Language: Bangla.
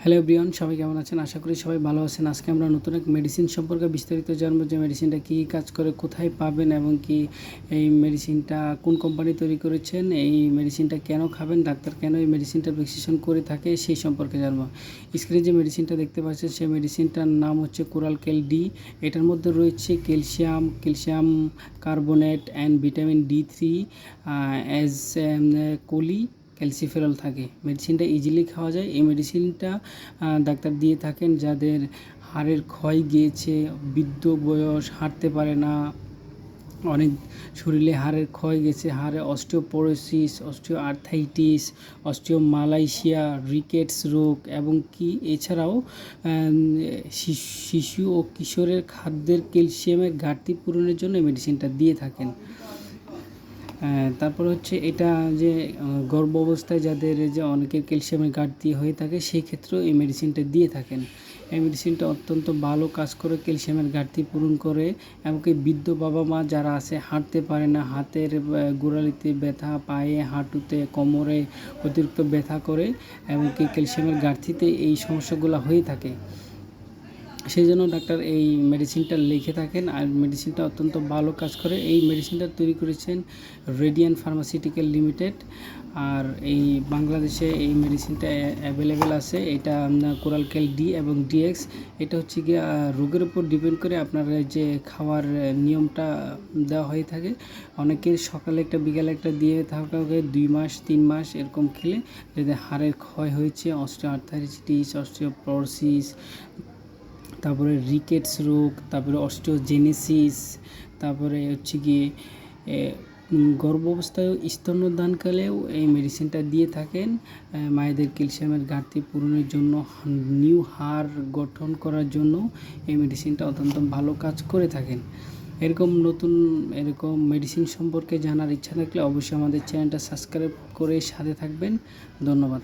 হ্যালো এভরিওয়ান, সবাই কেমন আছেন? আশা করি সবাই ভালো আছেন। আজকে আমরা নতুন এক মেডিসিন সম্পর্কে বিস্তারিত জানবো, যে মেডিসিনটা কী কাজ করে, কোথায় পাবেন এবং কি এই মেডিসিনটা কোন কোম্পানি তৈরি করেছেন, এই মেডিসিনটা কেন খাবেন, ডাক্তার কেন এই মেডিসিনটা প্রেসক্রিপশন করে থাকে সেই সম্পর্কে জানবো। স্ক্রিনে যে মেডিসিনটা দেখতে পাচ্ছেন সেই মেডিসিনটার নাম হচ্ছে কোরালকেল ডি। এটার মধ্যে রয়েছে calcium carbonate and vitamin D3 as cholecalciferol থাকে। মেডিসিনটা ইজিলি খাওয়া যায়। এই মেডিসিনটা ডাক্তার দিয়ে থাকেন যাদের হাড়ের ক্ষয় গিয়েছে, বৃদ্ধ বয়স, হাঁটতে পারে না, অনেক শরীরে হাড়ের ক্ষয় গেছে, হাড়ে অস্টিওপোরোসিস, অস্টিওআর্থাইটিস, অস্টিওমালাইশিয়া, রিকেটস রোগ এবং কি এছাড়াও শিশু ও কিশোরের খাদ্যের ক্যালসিয়ামের ঘাটতি পূরণের জন্য এই মেডিসিনটা দিয়ে থাকেন। তারপর হচ্ছে এটা যে গর্ভ অবস্থায় যাদের যে অনেকের ক্যালসিয়ামের ঘাটতি হয়ে থাকে, সেই ক্ষেত্রেও এই মেডিসিনটা দিয়ে থাকেন। এই মেডিসিনটা অত্যন্ত ভালো কাজ করে, ক্যালসিয়ামের ঘাটতি পূরণ করে। এমনকি বৃদ্ধ বাবা মা যারা আছে, হাঁটতে পারে না, হাতের গোড়ালিতে ব্যথা, পায়ে, হাঁটুতে, কোমরে অতিরিক্ত ব্যথা করে, এমনকি ক্যালসিয়ামের ঘাটতিতে এই সমস্যাগুলো হয়ে থাকে। সেই জন্য ডাক্তার এই মেডিসিনটা লিখে থাকেন, আর মেডিসিনটা অত্যন্ত ভালো কাজ করে। এই মেডিসিনটা তৈরি করেছেন রেডিয়ান্ট ফার্মাসিউটিক্যাল লিমিটেড। আর এই বাংলাদেশে এই মেডিসিনটা অ্যাভেলেবেল আছে। এটা কোরালকেল ডি এবং ডিএক্স। এটা হচ্ছে গিয়ে রোগের উপর ডিপেন্ড করে আপনার যে খাওয়ার নিয়মটা দেওয়া হয়ে থাকে। অনেকের সকালে একটা বিকালে একটা দিয়ে থাকা 2 মাস 3 মাস এরকম খেলে যদি হাড়ের ক্ষয় হয়েছে, অস্টিওআর্থাইটিস, অস্টিওপোরোসিস, তারপরে রিকেটস রোগ, তারপরে অস্টিওজেনেসিস, তারপরে হচ্ছে গিয়ে গর্ভ অবস্থায় স্তন্যদানকালেও এই মেডিসিনটা দিয়ে থাকেন। মায়েদের ক্যালসিয়ামের ঘাটতি পূরণের জন্য, নিউ হাড় গঠন করার জন্য এই মেডিসিনটা অত্যন্ত ভালো কাজ করে থাকেন। এরকম মেডিসিন সম্পর্কে জানার ইচ্ছা থাকলে অবশ্যই আমাদের চ্যানেলটা সাবস্ক্রাইব করে সাথে থাকবেন। ধন্যবাদ।